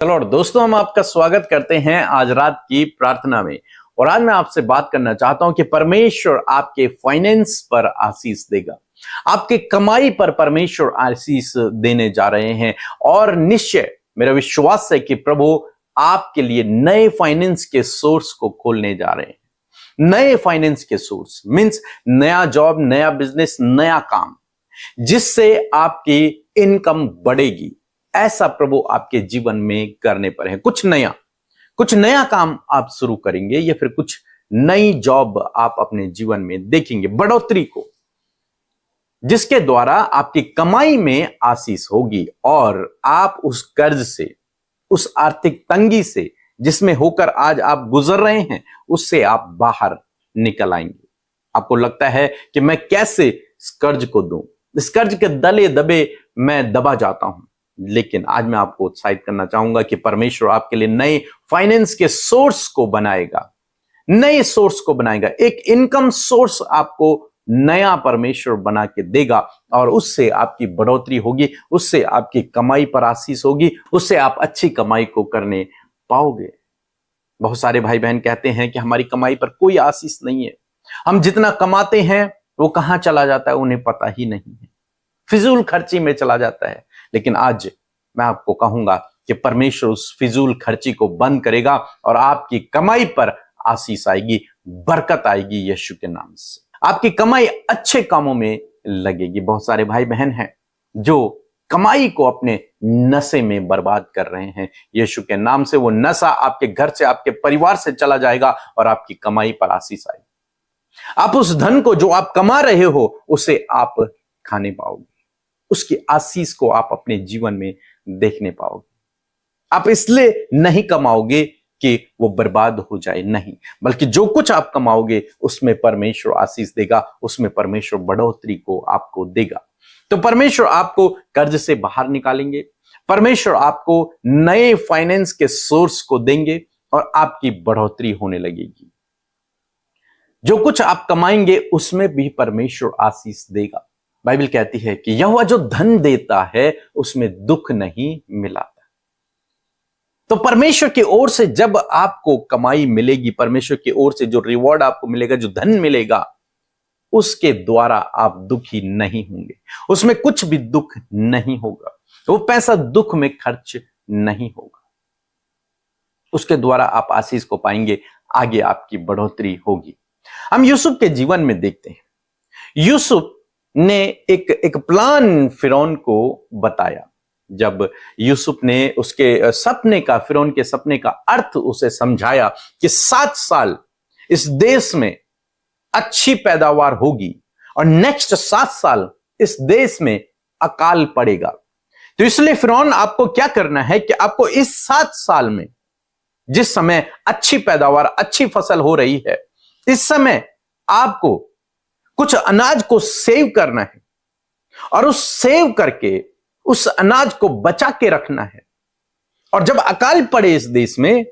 चलो और दोस्तों, हम आपका स्वागत करते हैं आज रात की प्रार्थना में। और आज मैं आपसे बात करना चाहता हूं कि परमेश्वर आपके फाइनेंस पर आशीष देगा, आपके कमाई पर परमेश्वर आशीष देने जा रहे हैं। और निश्चय मेरा विश्वास है कि प्रभु आपके लिए नए फाइनेंस के सोर्स को खोलने जा रहे हैं। नए फाइनेंस के सोर्स मींस नया जॉब, नया बिजनेस, नया काम, जिससे आपकी इनकम बढ़ेगी। ऐसा प्रभु आपके जीवन में करने पर है। कुछ नया काम आप शुरू करेंगे या फिर कुछ नई जॉब आप अपने जीवन में देखेंगे, बढ़ोतरी को, जिसके द्वारा आपकी कमाई में आशीष होगी और आप उस कर्ज से, उस आर्थिक तंगी से जिसमें होकर आज आप गुजर रहे हैं, उससे आप बाहर निकल आएंगे। आपको लगता है कि मैं कैसे इस कर्ज को दूं, इस कर्ज के दले दबे मैं दबा जाता हूं, लेकिन आज मैं आपको उत्साहित करना चाहूंगा कि परमेश्वर आपके लिए नए फाइनेंस के सोर्स को बनाएगा, नए सोर्स को बनाएगा। एक इनकम सोर्स आपको नया परमेश्वर बना के देगा और उससे आपकी बढ़ोतरी होगी, उससे आपकी कमाई पर आशीष होगी, उससे आप अच्छी कमाई को करने पाओगे। बहुत सारे भाई बहन कहते हैं कि हमारी कमाई पर कोई आशीष नहीं है, हम जितना कमाते हैं वो कहां चला जाता है उन्हें पता ही नहीं है, फिजूल खर्ची में चला जाता है। लेकिन आज मैं आपको कहूंगा कि परमेश्वर उस फिजूल खर्ची को बंद करेगा और आपकी कमाई पर आशीष आएगी, बरकत आएगी यीशु के नाम से। आपकी कमाई अच्छे कामों में लगेगी। बहुत सारे भाई बहन हैं जो कमाई को अपने नशे में बर्बाद कर रहे हैं। यीशु के नाम से वो नशा आपके घर से, आपके परिवार से चला जाएगा और आपकी कमाई पर आशीष आएगी। आप उस धन को जो आप कमा रहे हो उसे आप खाने पाओगे, उसकी आशीष को आप अपने जीवन में देखने पाओगे। आप इसलिए नहीं कमाओगे कि वो बर्बाद हो जाए, नहीं, बल्कि जो कुछ आप कमाओगे उसमें परमेश्वर आशीष देगा, उसमें परमेश्वर बढ़ोतरी को आपको देगा। तो परमेश्वर आपको कर्ज से बाहर निकालेंगे, परमेश्वर आपको नए फाइनेंस के सोर्स को देंगे और आपकी बढ़ोतरी होने लगेगी। जो कुछ आप कमाएंगे उसमें भी परमेश्वर आशीष देगा। बाइबल कहती है कि यहोवा जो धन देता है उसमें दुख नहीं मिलाता। तो परमेश्वर की ओर से जब आपको कमाई मिलेगी, परमेश्वर की ओर से जो रिवॉर्ड आपको मिलेगा, जो धन मिलेगा, उसके द्वारा आप दुखी नहीं होंगे, उसमें कुछ भी दुख नहीं होगा, वो पैसा दुख में खर्च नहीं होगा, उसके द्वारा आप आशीष को पाएंगे, आगे आपकी बढ़ोतरी होगी। हम यूसुफ के जीवन में देखते हैं। यूसुफ ने एक प्लान फिरौन को बताया। जब यूसुफ ने उसके सपने का, फिरौन के सपने का अर्थ उसे समझाया कि 7 साल इस देश में अच्छी पैदावार होगी और नेक्स्ट 7 साल इस देश में अकाल पड़ेगा, तो इसलिए फिरौन आपको क्या करना है कि आपको इस 7 साल में, जिस समय अच्छी पैदावार, अच्छी फसल हो रही है, इस समय आपको कुछ अनाज को सेव करना है और उस सेव करके उस अनाज को बचा के रखना है। और जब अकाल पड़े इस देश में,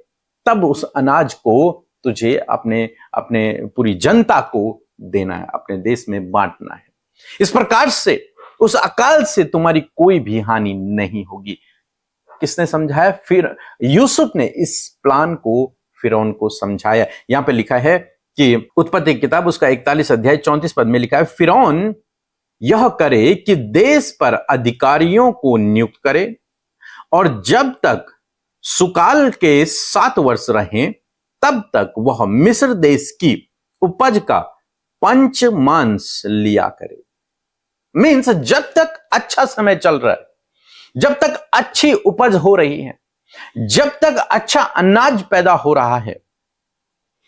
तब उस अनाज को तुझे अपने पूरी जनता को देना है, अपने देश में बांटना है। इस प्रकार से उस अकाल से तुम्हारी कोई भी हानि नहीं होगी। किसने समझाया? फिर यूसुफ ने इस प्लान को फिरौन को समझाया। यहां पे लिखा है कि उत्पत्ति की किताब उसका 41 अध्याय 34 पद में लिखा है, फिरौन यह करे कि देश पर अधिकारियों को नियुक्त करे और जब तक सुकाल के 7 वर्ष रहें तब तक वह मिस्र देश की उपज का पंचमांश लिया करे। मीन्स जब तक अच्छा समय चल रहा है, जब तक अच्छी उपज हो रही है, जब तक अच्छा अनाज पैदा हो रहा है,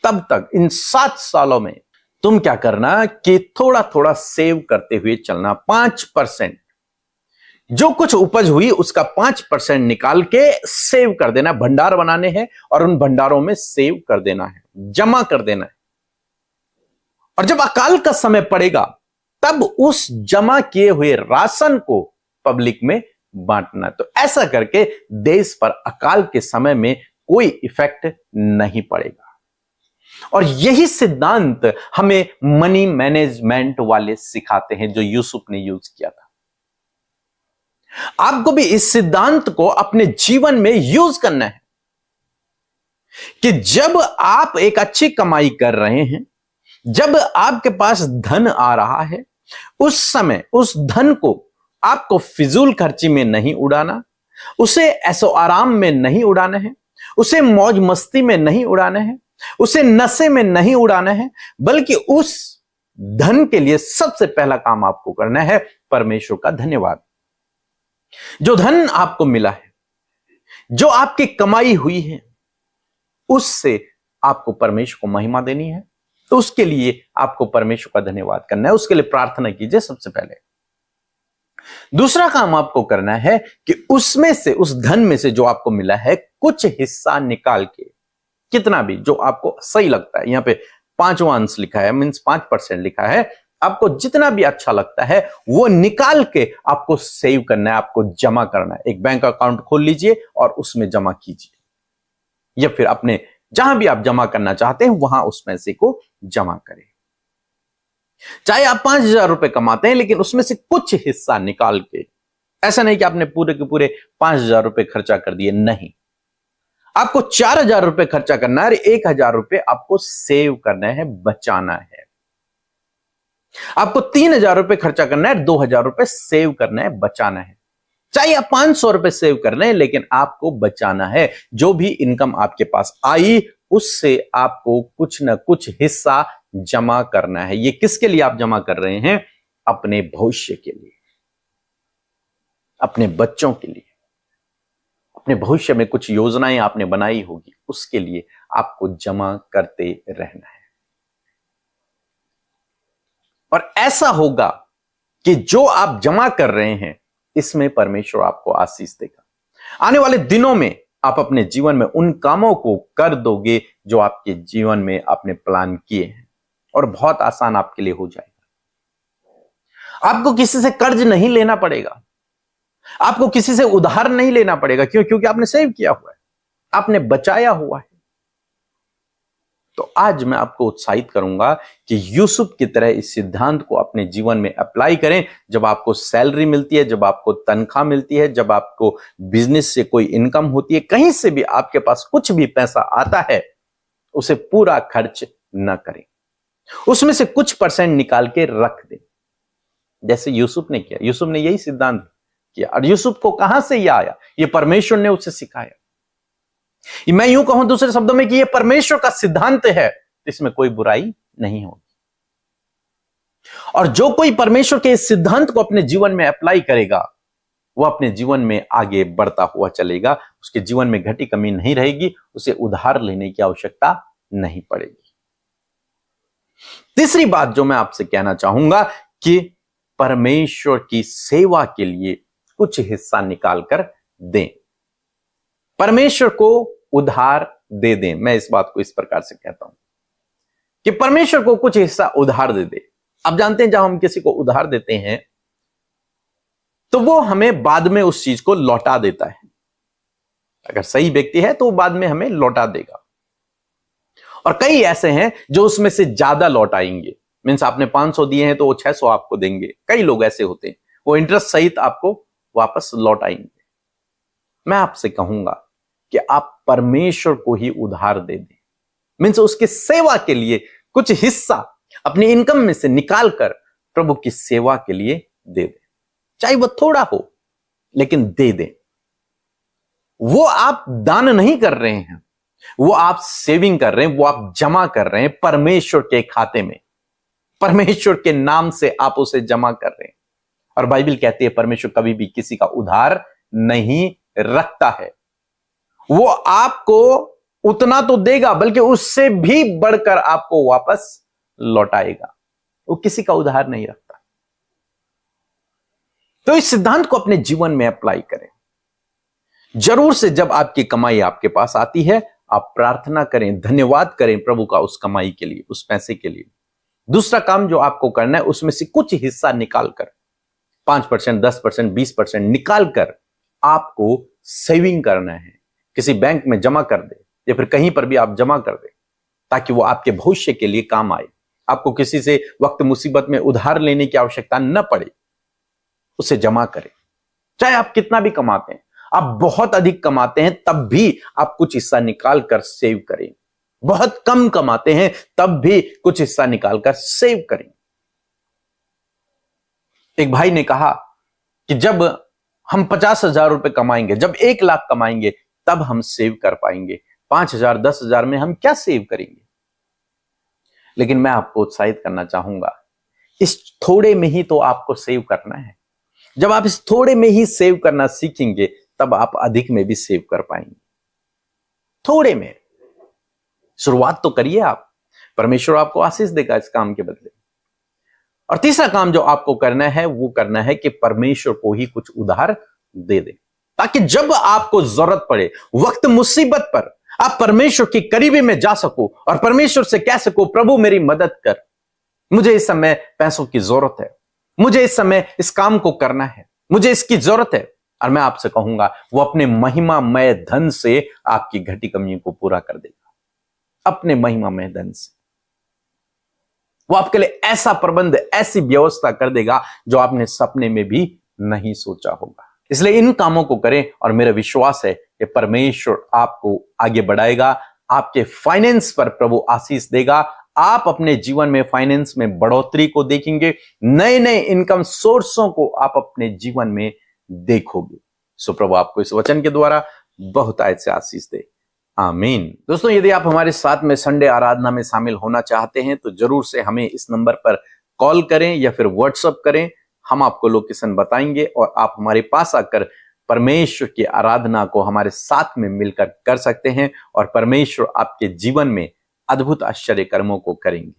तब तक इन 7 सालों में तुम क्या करना कि थोड़ा थोड़ा सेव करते हुए चलना। 5% जो कुछ उपज हुई उसका 5% निकाल के सेव कर देना। भंडार बनाने हैं और उन भंडारों में सेव कर देना है, जमा कर देना है। और जब अकाल का समय पड़ेगा तब उस जमा किए हुए राशन को पब्लिक में बांटना। तो ऐसा करके देश पर अकाल के समय में कोई इफेक्ट नहीं पड़ेगा। और यही सिद्धांत हमें मनी मैनेजमेंट वाले सिखाते हैं, जो यूसुफ ने यूज किया था। आपको भी इस सिद्धांत को अपने जीवन में यूज करना है कि जब आप एक अच्छी कमाई कर रहे हैं, जब आपके पास धन आ रहा है, उस समय उस धन को आपको फिजूल खर्ची में नहीं उड़ाना, उसे ऐसो आराम में नहीं उड़ाना है, उसे मौज मस्ती में नहीं उड़ाना है, उसे नशे में नहीं उड़ाना है, बल्कि उस धन के लिए सबसे पहला काम आपको करना है परमेश्वर का धन्यवाद। जो धन आपको मिला है, जो आपकी कमाई हुई है, उससे आपको परमेश्वर को महिमा देनी है। तो उसके लिए आपको परमेश्वर का धन्यवाद करना है, उसके लिए प्रार्थना कीजिए सबसे पहले। दूसरा काम आपको करना है कि उसमें से, उस धन में से जो आपको मिला है, कुछ हिस्सा निकाल के, कितना भी जो आपको सही लगता है, यहां पे 5वां अंश लिखा है, मींस 5% लिखा है, आपको जितना भी अच्छा लगता है वो निकाल के आपको सेव करना है, आपको जमा करना है। एक बैंक अकाउंट खोल लीजिए और उसमें जमा कीजिए, या फिर अपने जहां भी आप जमा करना चाहते हैं वहां उस पैसे को जमा करें। चाहे आप 5,000 रुपए कमाते हैं, लेकिन उसमें से कुछ हिस्सा निकाल के, ऐसा नहीं कि आपने पूरे के पूरे 5,000 रुपए खर्चा कर दिए, नहीं, आपको 4,000 रुपए खर्चा करना है, 1,000 रुपए आपको सेव करना है, बचाना है। आपको 3,000 रुपए खर्चा करना है, 2,000 रुपए सेव करना है, बचाना है। चाहे आप 500 रुपए सेव कर रहे हैं, लेकिन आपको बचाना है। जो भी इनकम आपके पास आई, उससे आपको कुछ ना कुछ हिस्सा जमा करना है। ये किसके लिए आप जमा कर रहे हैं? अपने भविष्य के लिए, अपने बच्चों के लिए, अपने भविष्य में कुछ योजनाएं आपने बनाई होगी, उसके लिए आपको जमा करते रहना है। और ऐसा होगा कि जो आप जमा कर रहे हैं, इसमें परमेश्वर आपको आशीष देगा। आने वाले दिनों में आप अपने जीवन में उन कामों को कर दोगे जो आपके जीवन में आपने प्लान किए हैं, और बहुत आसान आपके लिए हो जाएगा। आपको किसी से कर्ज नहीं लेना पड़ेगा, आपको किसी से उधार नहीं लेना पड़ेगा। क्यों? क्योंकि आपने सेव किया हुआ है, आपने बचाया हुआ है। तो आज मैं आपको उत्साहित करूंगा कि यूसुफ की तरह इस सिद्धांत को अपने जीवन में अप्लाई करें। जब आपको सैलरी मिलती है, जब आपको तनख्वाह मिलती है, जब आपको बिजनेस से कोई इनकम होती है, कहीं से भी आपके पास कुछ भी पैसा आता है, उसे पूरा खर्च न करें, उसमें से कुछ परसेंट निकाल के रख दें, जैसे यूसुफ ने किया। यूसुफ ने यही सिद्धांत किया, और यूसुफ को कहां से यह आया? यह परमेश्वर ने उसे सिखाया। मैं यूं कहूं दूसरे शब्दों में कि यह परमेश्वर का सिद्धांत है, इसमें कोई बुराई नहीं होगी। और जो कोई परमेश्वर के इस सिद्धांत को अपने जीवन में अप्लाई करेगा, वह अपने जीवन में आगे बढ़ता हुआ चलेगा। उसके जीवन में घटी कमी नहीं रहेगी, उसे उधार लेने की आवश्यकता नहीं पड़ेगी। तीसरी बात जो मैं आपसे कहना चाहूंगा कि परमेश्वर की सेवा के लिए कुछ हिस्सा निकालकर दें, परमेश्वर को उधार दे दें। मैं इस बात को इस प्रकार से कहता हूं कि परमेश्वर को कुछ हिस्सा उधार दे दे। आप जानते हैं, जब हम किसी को उधार देते हैं तो वो हमें बाद में उस चीज को लौटा देता है। अगर सही व्यक्ति है तो वो बाद में हमें लौटा देगा, और कई ऐसे हैं जो उसमें से ज्यादा लौटाएंगे। मीन्स आपने 500 दिए हैं तो वो 600 आपको देंगे। कई लोग ऐसे होते हैं, वो इंटरेस्ट सहित आपको वापस लौटाएंगे। मैं आपसे कहूंगा कि आप परमेश्वर को ही उधार दे दें, मीन्स उसकी सेवा के लिए कुछ हिस्सा अपनी इनकम में से निकालकर प्रभु की सेवा के लिए दे दें। चाहे वो थोड़ा हो, लेकिन दे दें। वो आप दान नहीं कर रहे हैं, वो आप सेविंग कर रहे हैं, वो आप जमा कर रहे हैं परमेश्वर के खाते में। परमेश्वर के नाम से आप उसे जमा कर रहे हैं। और बाइबल कहती है परमेश्वर कभी भी किसी का उधार नहीं रखता है। वो आपको उतना तो देगा, बल्कि उससे भी बढ़कर आपको वापस लौटाएगा। वो किसी का उधार नहीं रखता। तो इस सिद्धांत को अपने जीवन में अप्लाई करें। जरूर से जब आपकी कमाई आपके पास आती है, आप प्रार्थना करें, धन्यवाद करें प्रभु का उस कमाई के लिए, उस पैसे के लिए। दूसरा काम जो आपको करना है, उसमें से कुछ हिस्सा निकालकर 5%, 10%, 20% निकालकर आपको सेविंग करना है। किसी बैंक में जमा कर दे, या फिर कहीं पर भी आप जमा कर दे, ताकि वो आपके भविष्य के लिए काम आए। आपको किसी से वक्त मुसीबत में उधार लेने की आवश्यकता न पड़े, उसे जमा करें। चाहे आप कितना भी कमाते हैं, आप बहुत अधिक कमाते हैं तब भी आप कुछ हिस्सा निकाल कर सेव करें। बहुत कम कमाते हैं तब भी कुछ हिस्सा निकालकर सेव करें। एक भाई ने कहा कि जब हम 50,000 रुपए कमाएंगे, जब 1 लाख कमाएंगे, तब हम सेव कर पाएंगे। 5,000 10,000 में हम क्या सेव करेंगे? लेकिन मैं आपको उत्साहित करना चाहूंगा, इस थोड़े में ही तो आपको सेव करना है। जब आप इस थोड़े में ही सेव करना सीखेंगे तब आप अधिक में भी सेव कर पाएंगे। थोड़े में शुरुआत तो करिए आप, परमेश्वर आपको आशीष देगा इस काम के बदले। और तीसरा काम जो आपको करना है वो करना है कि परमेश्वर को ही कुछ उधार दे दे, ताकि जब आपको जरूरत पड़े, वक्त मुसीबत पर, आप परमेश्वर की करीबी में जा सको और परमेश्वर से कह सको, प्रभु मेरी मदद कर, मुझे इस समय पैसों की जरूरत है, मुझे इस समय इस काम को करना है, मुझे इसकी जरूरत है। और मैं आपसे कहूंगा वो अपने महिमामय धन से आपकी घटी कमियों को पूरा कर देगा। अपने महिमामय धन से वो आपके लिए ऐसा प्रबंध, ऐसी व्यवस्था कर देगा जो आपने सपने में भी नहीं सोचा होगा। इसलिए इन कामों को करें और मेरा विश्वास है कि परमेश्वर आपको आगे बढ़ाएगा, आपके फाइनेंस पर प्रभु आशीष देगा, आप अपने जीवन में फाइनेंस में बढ़ोतरी को देखेंगे, नए नए इनकम सोर्सों को आप अपने जीवन में देखोगे। सो प्रभु आपको इस वचन के द्वारा बहुत आयत से आशीष दे। आमीन। दोस्तों, यदि आप हमारे साथ में संडे आराधना में शामिल होना चाहते हैं तो जरूर से हमें इस नंबर पर कॉल करें या फिर व्हाट्सएप करें। हम आपको लोकेशन बताएंगे और आप हमारे पास आकर परमेश्वर की आराधना को हमारे साथ में मिलकर कर सकते हैं और परमेश्वर आपके जीवन में अद्भुत आश्चर्य कर्मों को करेंगे।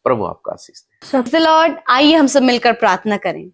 प्रभु आपका आशीष दे। Praise the lord. आइए हम सब मिलकर प्रार्थना करें।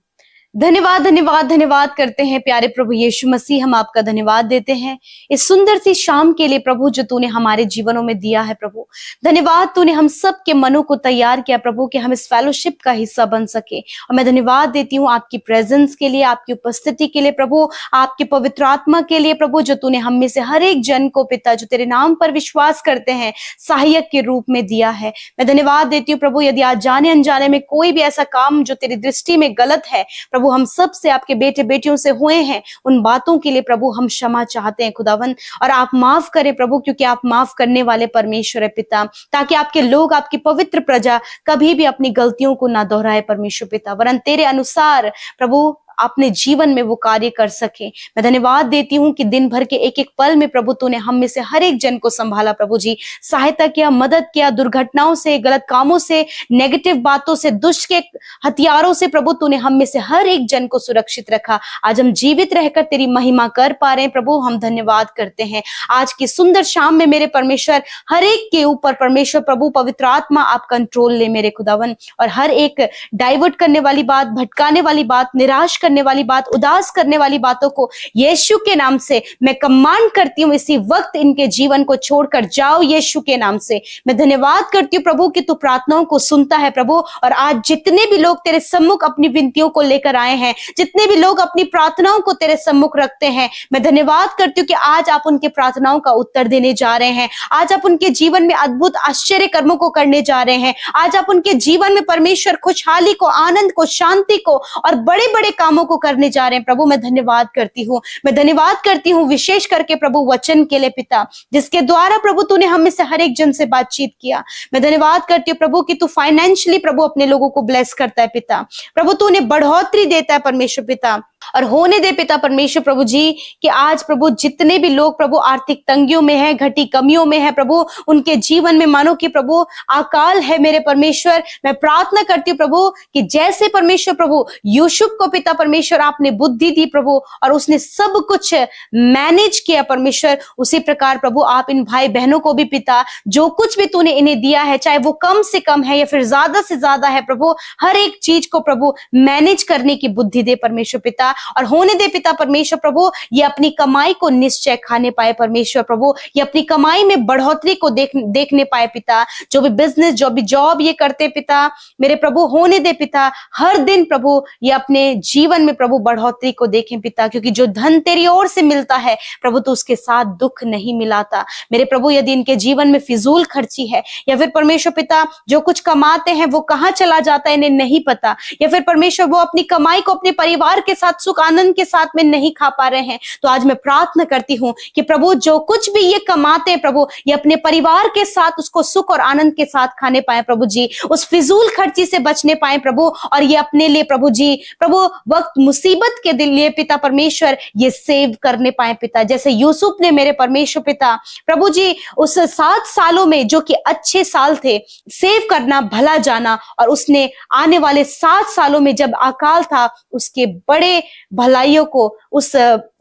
धन्यवाद धन्यवाद धन्यवाद करते हैं प्यारे प्रभु यीशु मसीह, हम आपका धन्यवाद देते हैं इस सुंदर सी शाम के लिए प्रभु, जो तूने हमारे जीवनों में दिया है प्रभु। धन्यवाद, तूने हम सब के मनों को तैयार किया प्रभु कि हम इस फेलोशिप का हिस्सा बन सके। और मैं धन्यवाद देती हूँ आपकी प्रेजेंस के लिए, आपकी उपस्थिति के लिए प्रभु, आपके पवित्र आत्मा के लिए प्रभु, जो तूने हम में से हर एक जन को पिता जो तेरे नाम पर विश्वास करते हैं सहायक के रूप में दिया है। मैं धन्यवाद देती हूँ प्रभु, यदि आज जाने अनजाने में कोई भी ऐसा काम जो तेरी दृष्टि में गलत है प्रभु, हम सब से, आपके बेटे बेटियों से हुए हैं, उन बातों के लिए प्रभु हम क्षमा चाहते हैं खुदावन। और आप माफ करें प्रभु, क्योंकि आप माफ करने वाले परमेश्वर है पिता, ताकि आपके लोग, आपकी पवित्र प्रजा कभी भी अपनी गलतियों को ना दोहराए परमेश्वर पिता, वरन तेरे अनुसार प्रभु अपने जीवन में वो कार्य कर सके। मैं धन्यवाद देती हूँ कि दिन भर के एक एक पल में प्रभु तूने हम में से हर एक जन को संभाला प्रभु जी, सहायता किया, मदद किया, दुर्घटनाओं से, गलत कामों से, नेगेटिव बातों से, दुष्ट के हथियारों से प्रभु तूने हम में से हर एक जन को सुरक्षित रखा। आज हम जीवित रहकर तेरी महिमा कर पा रहे हैं प्रभु, हम धन्यवाद करते हैं। आज की सुंदर शाम में मेरे परमेश्वर हर एक के ऊपर परमेश्वर प्रभु पवित्र आत्मा आप कंट्रोल ले मेरे खुदावन, और हर एक डाइवर्ट करने वाली बात, भटकाने वाली बात, निराश करने वाली बात, उदास करने वाली बातों को यीशु के नाम से मैं कमांड करती हूँ, इसी वक्त इनके जीवन को छोड़कर जाओ यीशु के नाम से। मैं धन्यवाद करती हूँ प्रभु कि तू प्रार्थनाओं को सुनता है प्रभु, और आज जितने भी लोग तेरे सम्मुख अपनी विनतियों को लेकर आए हैं, जितने भी लोग अपनी प्रार्थनाओं को तेरे सम्मुख रखते हैं, मैं धन्यवाद करती हूँ कि आज आप उनके प्रार्थनाओं का उत्तर देने जा रहे हैं। आज आप उनके जीवन में अद्भुत आश्चर्य कर्मों को करने जा रहे हैं। आज आप उनके जीवन में परमेश्वर खुशहाली को, आनंद को, शांति को और बड़े बड़े कामों को करने जा रहे हैं प्रभु। मैं धन्यवाद करती हूँ, मैं धन्यवाद करती हूँ विशेष करके प्रभु वचन के लिए पिता, जिसके द्वारा प्रभु तूने हम में से हर एक जन से बातचीत किया। मैं धन्यवाद करती हूँ प्रभु कि तू फाइनेंशियली प्रभु अपने लोगों को ब्लेस करता है पिता, प्रभु तूने बढ़ोतरी देता है परमेश्वर पिता, और होने दे पिता परमेश्वर प्रभु जी कि आज प्रभु जितने भी लोग प्रभु आर्थिक तंगियों में है, घटी कमियों में है प्रभु, उनके जीवन में मानो कि प्रभु अकाल है मेरे परमेश्वर। मैं प्रार्थना करती हूँ प्रभु कि जैसे परमेश्वर प्रभु यूसुफ को पिता परमेश्वर आपने बुद्धि दी प्रभु, और उसने सब कुछ मैनेज किया परमेश्वर, उसी प्रकार प्रभु आप इन भाई बहनों को भी पिता, जो कुछ भी तूने इन्हें दिया है, चाहे वो कम से कम है या फिर ज्यादा से ज्यादा है प्रभु, हर एक चीज को प्रभु मैनेज करने की बुद्धि दे परमेश्वर पिता, और होने दे पिता परमेश्वर प्रभु ये अपनी कमाई को निश्चय खाने पाए परमेश्वर प्रभु, ये अपनी कमाई में बढ़ोतरी को देखने पाए पिता। जो भी बिजनेस, जो भी जॉब ये करते पिता मेरे प्रभु, होने दे पिता हर दिन प्रभु ये अपने जीवन में प्रभु बढ़ोतरी को देखें पिता, क्योंकि जो धन तेरी ओर से मिलता है प्रभु तो उसके साथ दुख नहीं मिलाता मेरे प्रभु। यदि इनके जीवन में फिजूल खर्ची है, या फिर परमेश्वर पिता जो कुछ कमाते हैं वो कहाँ चला जाता है इन्हें नहीं पता, या फिर परमेश्वर वो अपनी कमाई को अपने परिवार के साथ सुख आनंद के साथ में नहीं खा पा रहे हैं, तो आज मैं प्रार्थना करती हूँ कि प्रभु जो कुछ भी ये कमाते हैं प्रभु, ये अपने परिवार के साथ उसको सुख और आनंद के साथ खाने पाए प्रभु जी, उस फिजूल खर्ची से बचने पाए प्रभु, और ये अपने लिए प्रभु जी, प्रभु वक्त मुसीबत के लिए पिता परमेश्वर ये सेव करने पाए पिता, जैसे यूसुफ ने मेरे परमेश्वर पिता प्रभु जी उस 7 सालों में जो कि अच्छे साल थे, सेव करना भला जाना, और उसने आने वाले 7 सालों में जब अकाल था उसके बड़े भलाइयों को उस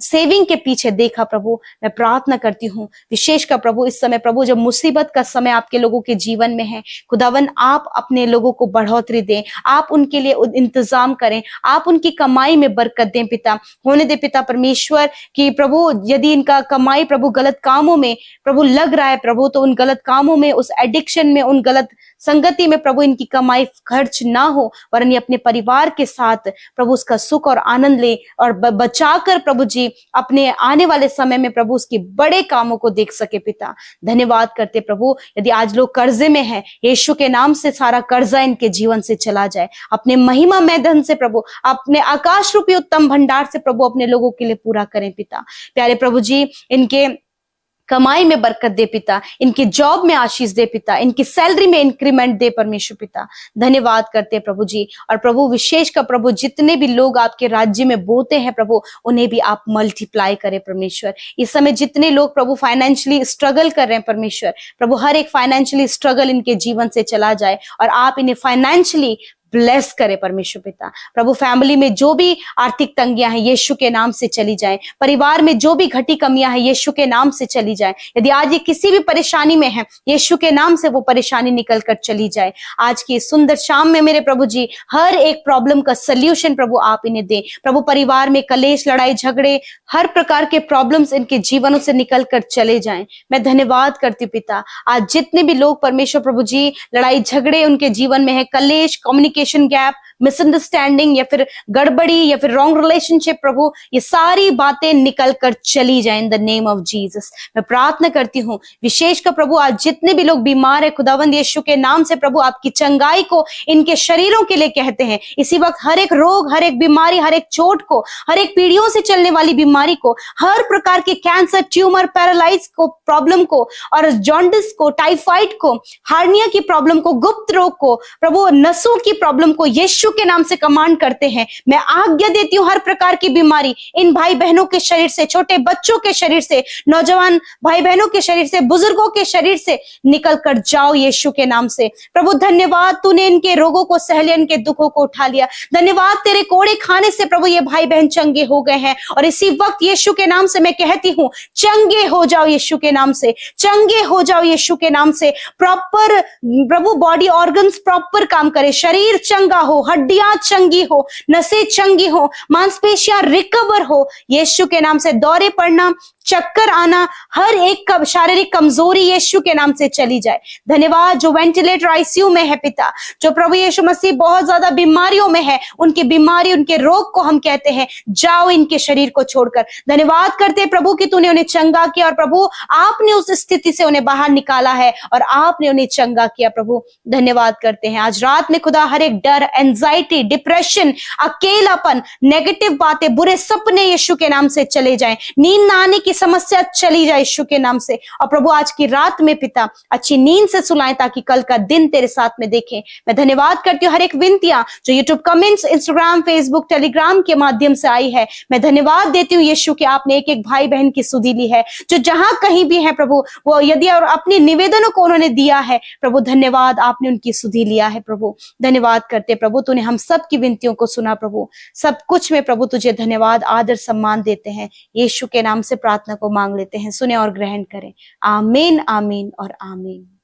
सेविंग के पीछे देखा प्रभु। मैं प्रार्थना करती हूँ विशेष का प्रभु इस समय प्रभु जब मुसीबत का समय आपके लोगों के जीवन में है, खुदावन आप अपने लोगों को बढ़ोतरी दें, आप उनके लिए इंतजाम करें, आप उनकी कमाई में बरकत दें पिता। होने दे पिता परमेश्वर कि प्रभु यदि इनका कमाई प्रभु गलत कामों में प्रभु लग रहा है प्रभु, तो उन गलत कामों में, उस एडिक्शन में, उन गलत संगति में प्रभु इनकी कमाई खर्च ना हो, वरन ये अपने परिवार के साथ प्रभु उसका सुख और आनंद ले, और बचाकर प्रभु जी अपने आने वाले समय में प्रभु उसके बड़े कामों को देख सके पिता। धन्यवाद करते प्रभु, यदि आज लोग कर्जे में हैं, यीशु के नाम से सारा कर्जा इनके जीवन से चला जाए, अपने महिमा में धन से प्रभु, अपने आकाश रूपी उत्तम भंडार से प्रभु अपने लोगों के लिए पूरा करें पिता। प्यारे प्रभु जी इनके कमाई में बरकत दे पिता, इनकी जॉब में आशीष दे पिता, इनकी सैलरी में इंक्रीमेंट दे परमेश्वर पिता। धन्यवाद करते प्रभु जी, और प्रभु विशेष का प्रभु जितने भी लोग आपके राज्य में बोते हैं प्रभु, उन्हें भी आप मल्टीप्लाई करें परमेश्वर। इस समय जितने लोग प्रभु फाइनेंशियली स्ट्रगल कर रहे हैं परमेश्वर, प्रभु हर एक फाइनेंशियली स्ट्रगल इनके जीवन से चला जाए, और आप इन्हें फाइनेंशियली ब्लेस करे परमेश्वर पिता। प्रभु फैमिली में जो भी आर्थिक तंगियां हैं यीशु के नाम से चली जाए, परिवार में जो भी घटी कमियां हैं यीशु के नाम से चली जाए। यदि आज ये किसी भी परेशानी में है, यीशु के नाम से वो परेशानी निकल कर चली जाए। आज की सुंदर शाम में मेरे प्रभु जी हर एक प्रॉब्लम का सल्यूशन प्रभु आप इन्हें दें। प्रभु परिवार में कलेश, लड़ाई झगड़े, हर प्रकार के प्रॉब्लम्स इनके जीवनों से निकल कर चले जाएं। मैं धन्यवाद करती पिता, आज जितने भी लोग परमेश्वर प्रभु जी लड़ाई झगड़े उनके जीवन में है, कलेश, कम्युनिकेशन गैप, मिसअंडरस्टैंडिंग या फिर गड़बड़ी या फिर रॉन्ग रिलेशनशिप प्रभु, ये सारी बातें निकल कर चली जाए in the name of Jesus. मैं प्रार्थना करती हूँ विशेष का प्रभु आज जितने भी लोग बीमार है खुदावंद यीशु के नाम से प्रभु आपकी चंगाई को इनके शरीरों के लिए कहते हैं। इसी वक्त हर एक रोग, हर एक बीमारी, हर एक चोट को, हर एक पीढ़ियों से चलने वाली बीमारी को, हर प्रकार के कैंसर, ट्यूमर, पैरालाइज को प्रॉब्लम को, और जॉन्डिस को, टाइफाइड को, हार्निया की प्रॉब्लम को, गुप्त रोग को, प्रभु नसों की प्रॉब्लम को यीशु के नाम से कमांड करते हैं। मैं आज्ञा देती हूं हर प्रकार की बीमारी इन भाई बहनों के शरीर से, छोटे बच्चों के शरीर से, नौजवान भाई बहनों के शरीर से, बुजुर्गों के शरीर से निकल कर जाओ यीशु के नाम से। प्रभु धन्यवाद, तूने इनके रोगों को सह लिया, इनके दुखों को उठा लिया। धन्यवाद, तेरे कोड़े खाने से प्रभु ये भाई बहन चंगे हो गए हैं, और इसी वक्त यीशु के नाम से मैं कहती हूं चंगे हो जाओ यीशु के नाम से, चंगे हो जाओ यीशु के नाम से। प्रॉपर प्रभु बॉडी ऑर्गन्स प्रॉपर काम करे, शरीर चंगा हो, हड्डियां चंगी हो, नसें चंगी हो, मांसपेशियां रिकवर हो यीशु के नाम से। दौरे पड़ना, चक्कर आना, हर एक शारीरिक कमजोरी यीशु के नाम से चली जाए। धन्यवाद, जो वेंटिलेटर आईसीयू में है पिता, जो प्रभु यीशु मसीह बहुत ज्यादा बीमारियों में है, उनकी बीमारी, उनके रोग को हम कहते हैं जाओ इनके शरीर को छोड़कर। धन्यवाद करते हैं प्रभु कि तूने उन्हें चंगा किया, और प्रभु आपने उस स्थिति से उन्हें बाहर निकाला है और आपने उन्हें चंगा किया। प्रभु धन्यवाद करते हैं। आज रात में खुदा हर एक डर, एंजाइटी, डिप्रेशन, अकेलापन, नेगेटिव बातें, बुरे सपने यीशु के नाम से चले जाएं, नींद ना आने की समस्या चली जाए यीशु के नाम से। और प्रभु आज की रात में पिता अच्छी नींद से सुलाएं ताकि कल का दिन तेरे साथ में देखें। मैं धन्यवाद करती हूँ हर एक विनतियां जो YouTube comments, Instagram, Facebook, Telegram के माध्यम से आई है। मैं धन्यवाद देती हूँ यीशु कि आपने एक एक भाई बहन की सुधि ली है, जो जहां कहीं भी है प्रभु, वो यदि और अपने निवेदनों को उन्होंने दिया है प्रभु, धन्यवाद आपने उनकी सुधि लिया है प्रभु। धन्यवाद करते प्रभु, तूने हम सब की विनतियों को सुना प्रभु। सब कुछ में प्रभु तुझे धन्यवाद, आदर, सम्मान देते हैं। यीशु के नाम से प्रार्थना को मांग लेते हैं, सुने और ग्रहण करें। आमीन, आमीन और आमीन।